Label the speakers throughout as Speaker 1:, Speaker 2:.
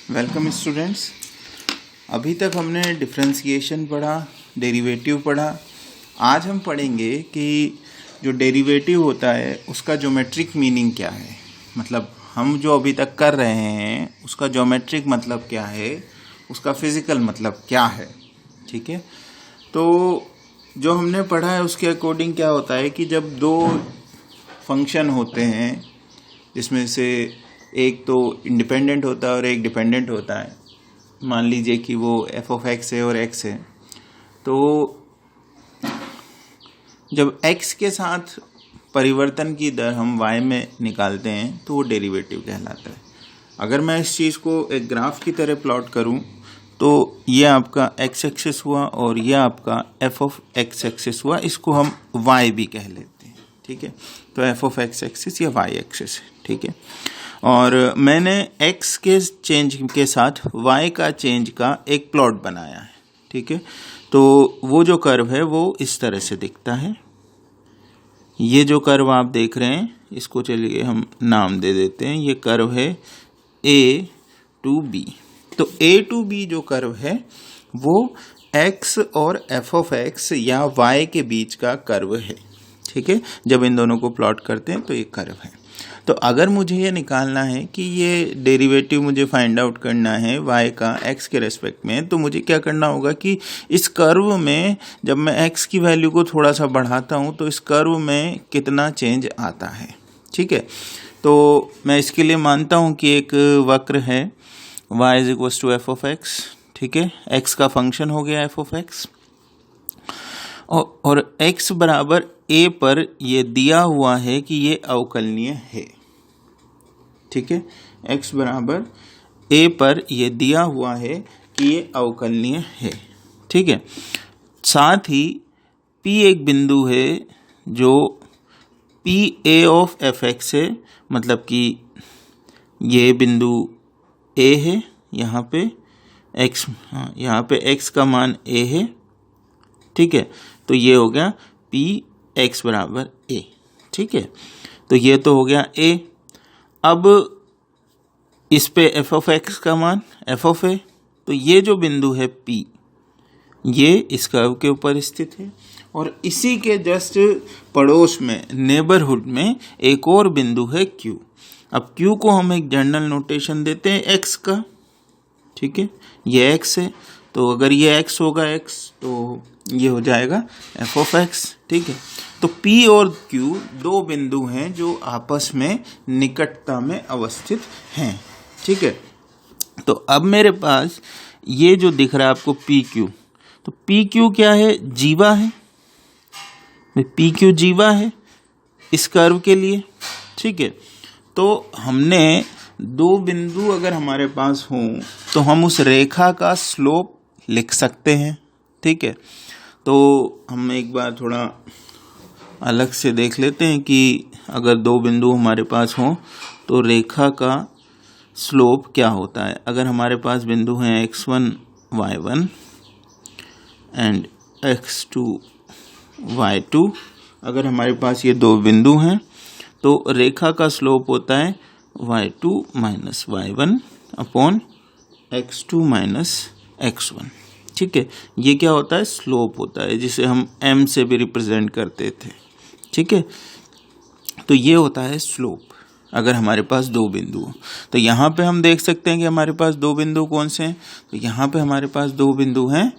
Speaker 1: Welcome students. अभी तक हमने डिफरेंशिएशन पढ़ा, डेरिवेटिव पढ़ा। आज हम पढ़ेंगे कि जो डेरिवेटिव होता है उसका ज्योमेट्रिक मीनिंग क्या है। मतलब हम जो अभी तक कर रहे हैं उसका ज्योमेट्रिक मतलब क्या है, उसका फिजिकल मतलब क्या है। ठीक है, तो जो हमने पढ़ा है उसके अकॉर्डिंग क्या होता है कि जब दो फंक्शन होते हैं जिसमें से एक तो इंडिपेंडेंट होता है और एक डिपेंडेंट होता है, मान लीजिए कि वो एफ ऑफ एक्स है और एक्स है, तो जब एक्स के साथ परिवर्तन की दर हम वाई में निकालते हैं तो वो डेरिवेटिव कहलाता है। अगर मैं इस चीज़ को एक ग्राफ की तरह प्लॉट करूं तो ये आपका एक्स एक्सिस हुआ और ये आपका एफ ऑफ एक्स एक्सिस हुआ, इसको हम वाई भी कह लेते हैं। ठीक है, तो एफ ऑफ एक्स एक्सिस या वाई एक्सिस है। ठीक है, और मैंने x के चेंज के साथ y का चेंज का एक प्लॉट बनाया है। ठीक है, तो वो जो कर्व है वो इस तरह से दिखता है। ये जो कर्व आप देख रहे हैं इसको चलिए हम नाम दे देते हैं, ये कर्व है a to b। तो a to b जो कर्व है वो x और f ऑफ x या y के बीच का कर्व है। ठीक है, जब इन दोनों को प्लॉट करते हैं तो ये कर्व है। तो अगर मुझे ये निकालना है कि ये डेरिवेटिव मुझे फाइंड आउट करना है y का x के रेस्पेक्ट में, तो मुझे क्या करना होगा कि इस कर्व में जब मैं x की वैल्यू को थोड़ा सा बढ़ाता हूँ तो इस कर्व में कितना चेंज आता है। ठीक है, तो मैं इसके लिए मानता हूँ कि एक वक्र है y is equal to f of x. ठीक है, x का फंक्शन हो गया एफ ऑफ एक्स और x बराबर a पर ये दिया हुआ है कि ये अवकलनीय है। ठीक है, x बराबर a पर ये दिया हुआ है कि ये अवकलनीय है। ठीक है, साथ ही p एक बिंदु है जो p a of F x है, मतलब कि ये बिंदु a है, यहाँ पे x, यहाँ पे x का मान a है। ठीक है, तो ये हो गया p x बराबर a। ठीक है, तो ये तो हो गया a। अब इस पे f ऑफ x का मान f ऑफ a, तो ये जो बिंदु है p ये इस कर्व के ऊपर स्थित है और इसी के जस्ट पड़ोस में नेबरहुड में एक और बिंदु है q। अब q को हम एक जनरल नोटेशन देते हैं x का। ठीक है, ये x है, तो अगर ये x होगा x तो ये हो जाएगा f ऑफ x। ठीक है, तो p और q दो बिंदु हैं जो आपस में निकटता में अवस्थित हैं। ठीक है, तो अब मेरे पास ये जो दिख रहा है आपको PQ, तो PQ क्या है? जीवा है। PQ जीवा है इस कर्व के लिए। ठीक है, तो हमने दो बिंदु अगर हमारे पास हों तो हम उस रेखा का स्लोप लिख सकते हैं। ठीक है, तो हम एक बार थोड़ा अलग से देख लेते हैं कि अगर दो बिंदु हमारे पास हों तो रेखा का स्लोप क्या होता है। अगर हमारे पास बिंदु हैं x1 y1 and x2 y2, अगर हमारे पास ये दो बिंदु हैं तो रेखा का स्लोप होता है y2 minus y1 upon x2 minus x1। ठीक है, ये क्या होता है? स्लोप होता है, जिसे हम m से भी रिप्रेजेंट करते थे। ठीक है, तो ये होता है स्लोप अगर हमारे पास दो बिंदु हो। तो यहाँ पे हम देख सकते हैं कि हमारे पास दो बिंदु कौन से हैं। तो यहाँ पे हमारे पास दो बिंदु हैं,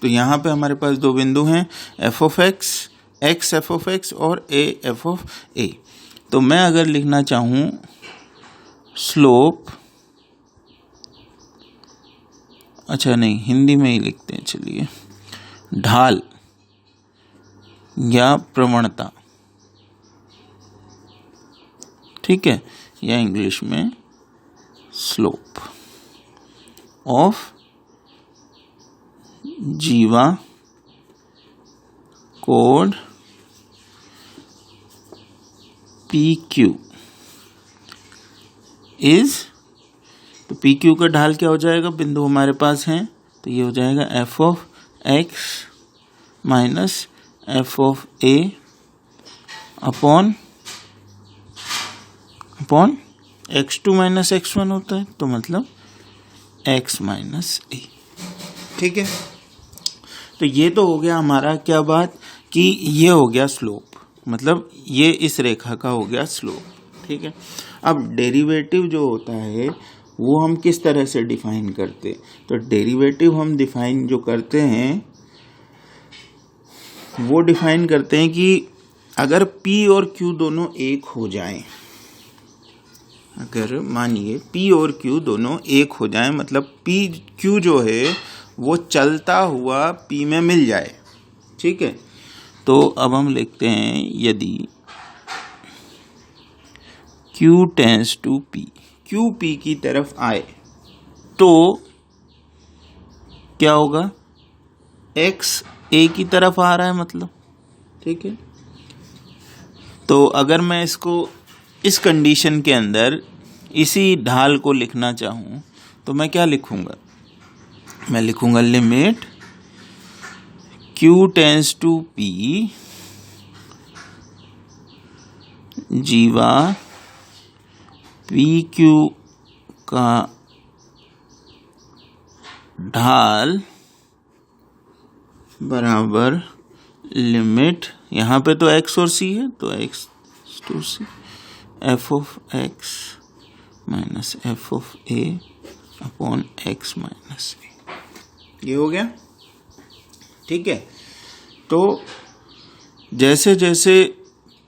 Speaker 1: तो यहाँ पे हमारे पास दो बिंदु हैं F of x, x F of x और ए एफ ऑफ ए। तो मैं अगर लिखना चाहूँ स्लोप, अच्छा नहीं, हिंदी में ही लिखते हैं, चलिए, ढाल या प्रवणता। ठीक है, या इंग्लिश में स्लोप ऑफ जीवा कोड PQ इज, तो PQ का ढाल क्या हो जाएगा? बिंदु हमारे पास हैं तो ये हो जाएगा F of x minus F of A upon upon x2 minus x1 होता है, तो मतलब x माइनस ए। ठीक है, तो ये तो हो गया हमारा क्या बात कि ये हो गया स्लोप, मतलब ये इस रेखा का हो गया स्लोप। ठीक है, अब डेरिवेटिव जो होता है वो हम किस तरह से डिफाइन करते हैं? तो डेरिवेटिव हम डिफाइन जो करते हैं वो डिफाइन करते हैं कि अगर P और Q दोनों एक हो जाएं, अगर मानिए P और Q दोनों एक हो जाएं, मतलब P Q जो है वो चलता हुआ P में मिल जाए। ठीक है, तो अब हम लिखते हैं यदि Q tends to P, Q P की तरफ आए तो क्या होगा? X A की तरफ आ रहा है मतलब। ठीक है, तो अगर मैं इसको इस कंडीशन के अंदर इसी ढाल को लिखना चाहूं तो मैं क्या लिखूंगा? मैं लिखूंगा limit Q tends to P जीवा PQ का ढाल बराबर लिमिट, यहाँ पे तो x और c है तो x to c f of x minus f of a upon x minus a। ये हो गया। ठीक है, तो जैसे जैसे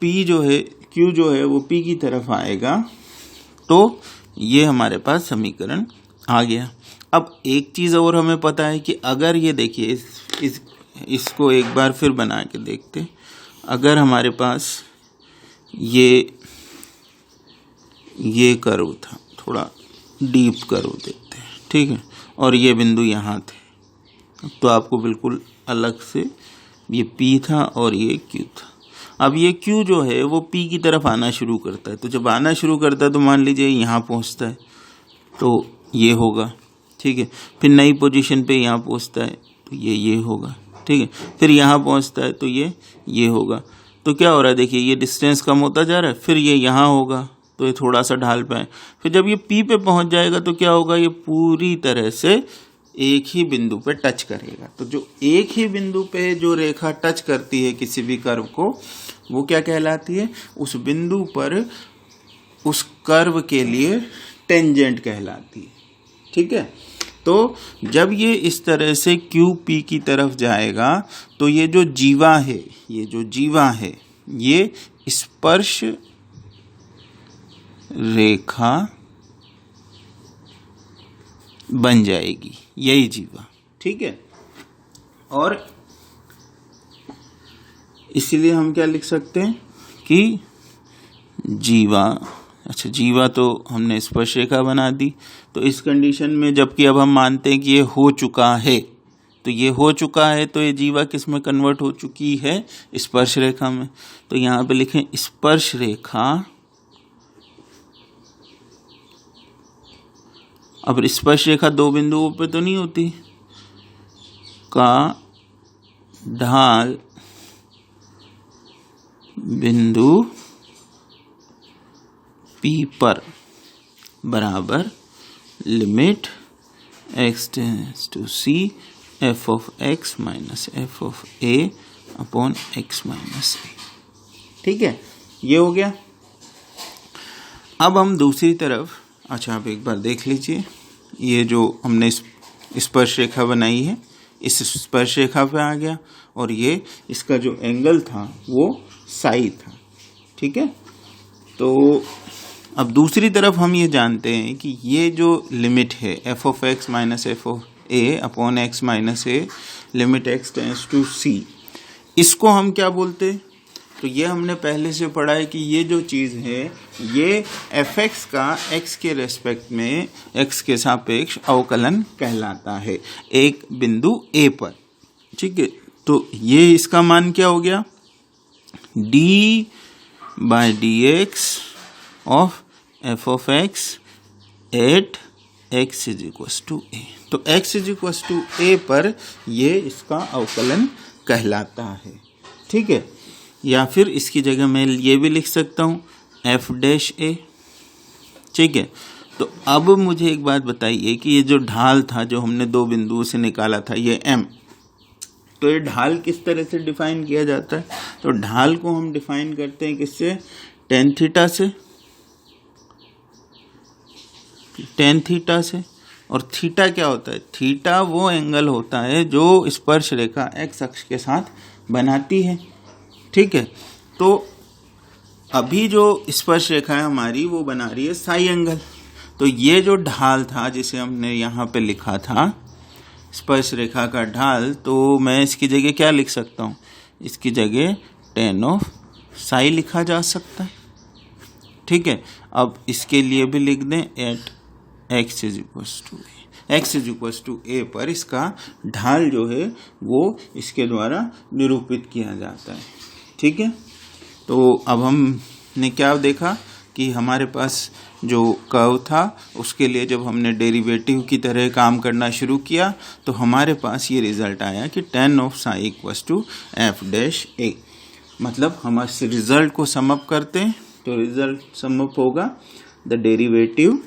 Speaker 1: P जो है Q जो है वो P की तरफ आएगा तो ये हमारे पास समीकरण आ गया। अब एक चीज़ और हमें पता है कि अगर ये देखिए इसको एक बार फिर बना के देखते, अगर हमारे पास ये कर्व था, थोड़ा डीप कर्व देखते हैं। ठीक है, और ये बिंदु यहाँ थे, तो आपको बिल्कुल अलग से ये P था और ये Q था। अब ये Q जो है वो P की तरफ आना शुरू करता है, तो जब आना शुरू करता है तो मान लीजिए यहाँ पहुँचता है तो ये होगा। ठीक है, फिर नई पोजीशन पे यहाँ पहुँचता है तो ये होगा। ठीक है, फिर यहाँ पहुँचता है तो ये होगा। तो क्या हो रहा है? देखिए ये डिस्टेंस कम होता जा रहा है, फिर ये यहाँ होगा तो ये थोड़ा सा ढाल पे है, फिर जब ये P पे पहुँच जाएगा तो क्या होगा? ये पूरी तरह से एक ही बिंदु पे टच करेगा। तो जो एक ही बिंदु पे जो रेखा टच करती है किसी भी कर्व को, वो क्या कहलाती है? उस बिंदु पर उस कर्व के लिए टेंजेंट कहलाती है। ठीक है, तो जब ये इस तरह से QP की तरफ जाएगा तो ये जो जीवा है ये स्पर्श रेखा बन जाएगी, यही जीवा। ठीक है, और इसीलिए हम क्या लिख सकते हैं कि जीवा तो हमने स्पर्श रेखा बना दी। तो इस कंडीशन में जबकि अब हम मानते हैं कि ये हो चुका है, तो ये जीवा किस में कन्वर्ट हो चुकी है? स्पर्श रेखा में। तो यहाँ पे लिखें स्पर्श रेखा। अब स्पर्श रेखा दो बिंदुओं पे तो नहीं होती, का ढाल बिंदु P पर बराबर limit x tends to c f of x minus f of a upon x minus a। ठीक है, ये हो गया। अब हम दूसरी तरफ, अच्छा आप एक बार देख लीजिए, ये जो हमने स्पर्श रेखा बनाई है इस स्पर्श रेखा पे आ गया और ये इसका जो एंगल था वो साई था। ठीक है, तो अब दूसरी तरफ हम ये जानते हैं कि ये जो लिमिट है f of x minus f of a upon x minus a limit x tends to c, इसको हम क्या बोलते हैं? तो ये हमने पहले से पढ़ा है कि ये जो चीज़ है ये fx का x के रेस्पेक्ट में x के सापेक्ष अवकलन कहलाता है एक बिंदु a पर। ठीक है, तो ये इसका मान क्या हो गया? d by dx of f of x at x is equal to a। तो x is equal to a पर ये इसका अवकलन कहलाता है। ठीक है, या फिर इसकी जगह मैं ये भी लिख सकता हूँ f डैश a। ठीक है। तो अब मुझे एक बात बताइए कि ये जो ढाल था जो हमने दो बिंदुओं से निकाला था ये m, तो ये ढाल किस तरह से डिफाइन किया जाता है? तो ढाल को हम डिफाइन करते हैं किससे? tan थीटा से, tan थीटा से। और थीटा क्या होता है? थीटा वो एंगल होता है जो स्पर्श रेखा x अक्ष के साथ बनाती है, ठीक है। तो अभी जो स्पर्श रेखा है हमारी वो बना रही है साई एंगल। तो ये जो ढाल था जिसे हमने यहाँ पे लिखा था स्पर्श रेखा का ढाल, तो मैं इसकी जगह क्या लिख सकता हूँ? इसकी जगह tan ऑफ साई लिखा जा सकता है, ठीक है। अब इसके लिए भी लिख दें at x is to a पर इसका ढाल जो है वो इसके द्वारा निरूपित किया जाता है, ठीक है। तो अब हमने क्या देखा कि हमारे पास जो कर्व था उसके लिए जब हमने डेरिवेटिव की तरह काम करना शुरू किया तो हमारे पास ये रिजल्ट आया कि tan of psi equals to f dash a. मतलब हम इस रिजल्ट को सम अप करते हैं तो रिजल्ट सम अप होगा the derivative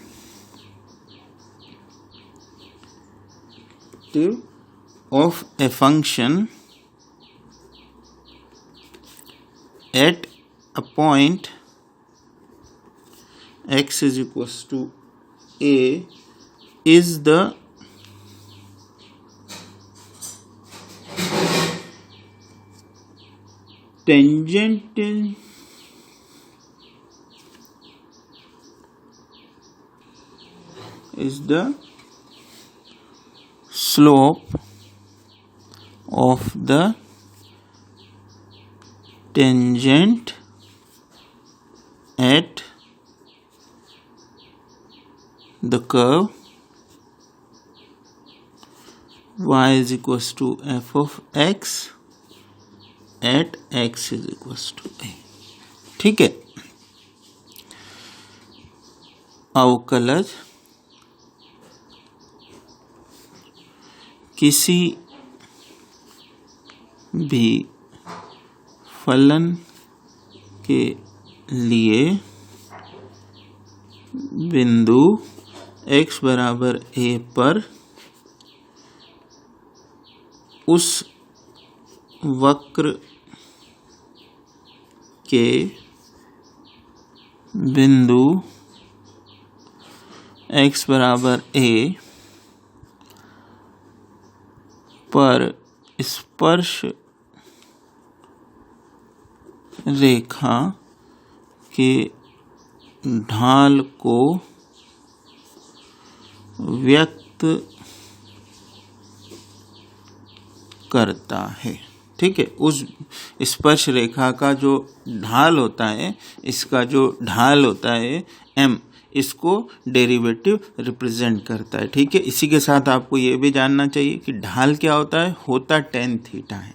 Speaker 1: of a function at a point x is equals to a is the tangent is the slope of the tangent at the curve y is equals to f of x at x is equals to a, ठीक है। अवकलज किसी भी फलन के लिए बिंदु x बराबर a पर उस वक्र के बिंदु x बराबर a पर स्पर्श रेखा के ढाल को व्यक्त करता है, ठीक है। उस स्पर्श रेखा का जो ढाल होता है, इसका जो ढाल होता है m, इसको डेरिवेटिव रिप्रेजेंट करता है, ठीक है। इसी के साथ आपको ये भी जानना चाहिए कि ढाल क्या होता है? होता tan थीटा है,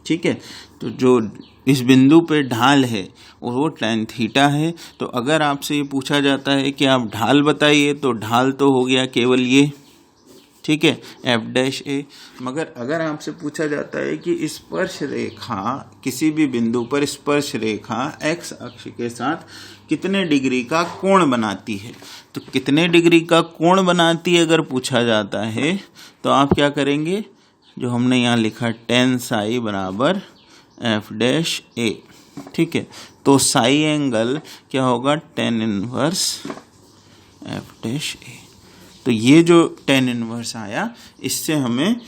Speaker 1: ठीक है। तो जो इस बिंदु पे ढाल है और वो tan थीटा है। तो अगर आपसे ये पूछा जाता है कि आप ढाल बताइए तो ढाल तो हो गया केवल ये, ठीक है, एफ डैश ए। मगर अगर आपसे पूछा जाता है कि स्पर्श रेखा किसी भी बिंदु पर स्पर्श रेखा x अक्ष के साथ कितने डिग्री का कोण बनाती है, तो कितने डिग्री का कोण बनाती है अगर पूछा जाता है तो आप क्या करेंगे? जो हमने यहाँ लिखा tan साई बराबर एफ डैश ए, ठीक है। तो साई एंगल क्या होगा? tan इनवर्स एफ डैश ए। तो ये जो tan इनवर्स आया इससे हमें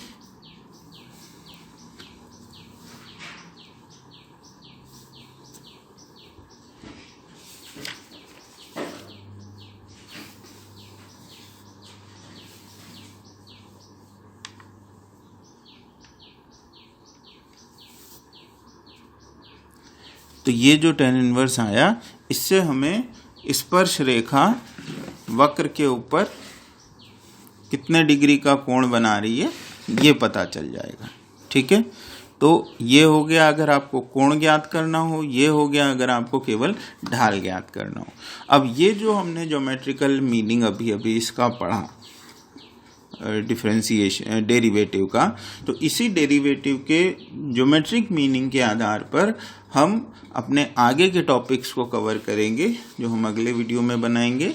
Speaker 1: तो ये जो tan इनवर्स आया इससे हमें स्पर्श रेखा वक्र के ऊपर कितने डिग्री का कोण बना रही है ये पता चल जाएगा, ठीक है। तो ये हो गया अगर आपको कोण ज्ञात करना हो, ये हो गया अगर आपको केवल ढाल ज्ञात करना हो। अब ये जो हमने ज्योमेट्रिकल मीनिंग अभी अभी इसका पढ़ा डिफरेंशिएशन डेरिवेटिव का, तो इसी डेरिवेटिव के ज्योमेट्रिक मीनिंग के आधार पर हम अपने आगे के टॉपिक्स को कवर करेंगे जो हम अगले वीडियो में बनाएंगे।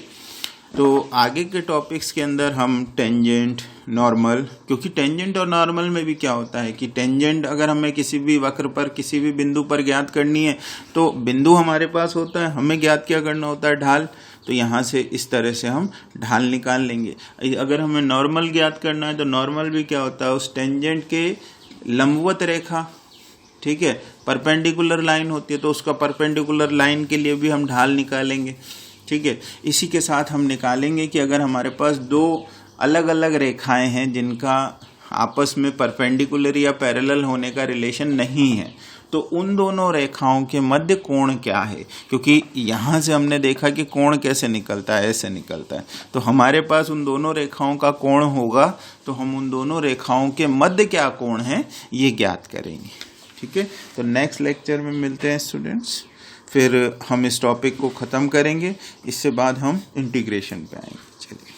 Speaker 1: तो आगे के टॉपिक्स के अंदर हम टेंजेंट, नॉर्मल, क्योंकि टेंजेंट और नॉर्मल में भी क्या होता है कि टेंजेंट अगर हमें किसी भी वक्र पर किसी भी बिंदु पर ज्ञात करनी है तो बिंदु हमारे पास होता है, हमें ज्ञात क्या करना होता है, ढाल। तो यहाँ से इस तरह से हम ढाल निकाल लेंगे। अगर हमें नॉर्मल ज्ञात करना है तो नॉर्मल भी क्या होता है, उस टेंजेंट के लंबवत रेखा, ठीक है, परपेंडिकुलर लाइन होती है तो उसका परपेंडिकुलर लाइन के लिए भी हम ढाल निकालेंगे, ठीक है। इसी के साथ हम निकालेंगे कि अगर हमारे पास दो अलग अलग रेखाएं हैं जिनका आपस में परपेंडिकुलर या पैरेलल होने का रिलेशन नहीं है तो उन दोनों रेखाओं के मध्य कोण क्या है, क्योंकि यहाँ से हमने देखा कि कोण कैसे निकलता है, ऐसे निकलता है। तो हमारे पास उन दोनों रेखाओं का कोण होगा तो हम उन दोनों रेखाओं के मध्य क्या कोण है ये ज्ञात करेंगे, ठीक है। तो नेक्स्ट लेक्चर में मिलते हैं स्टूडेंट्स, फिर हम इस टॉपिक को ख़त्म करेंगे, इससे बाद हम इंटीग्रेशन पे आएंगे। चलिए।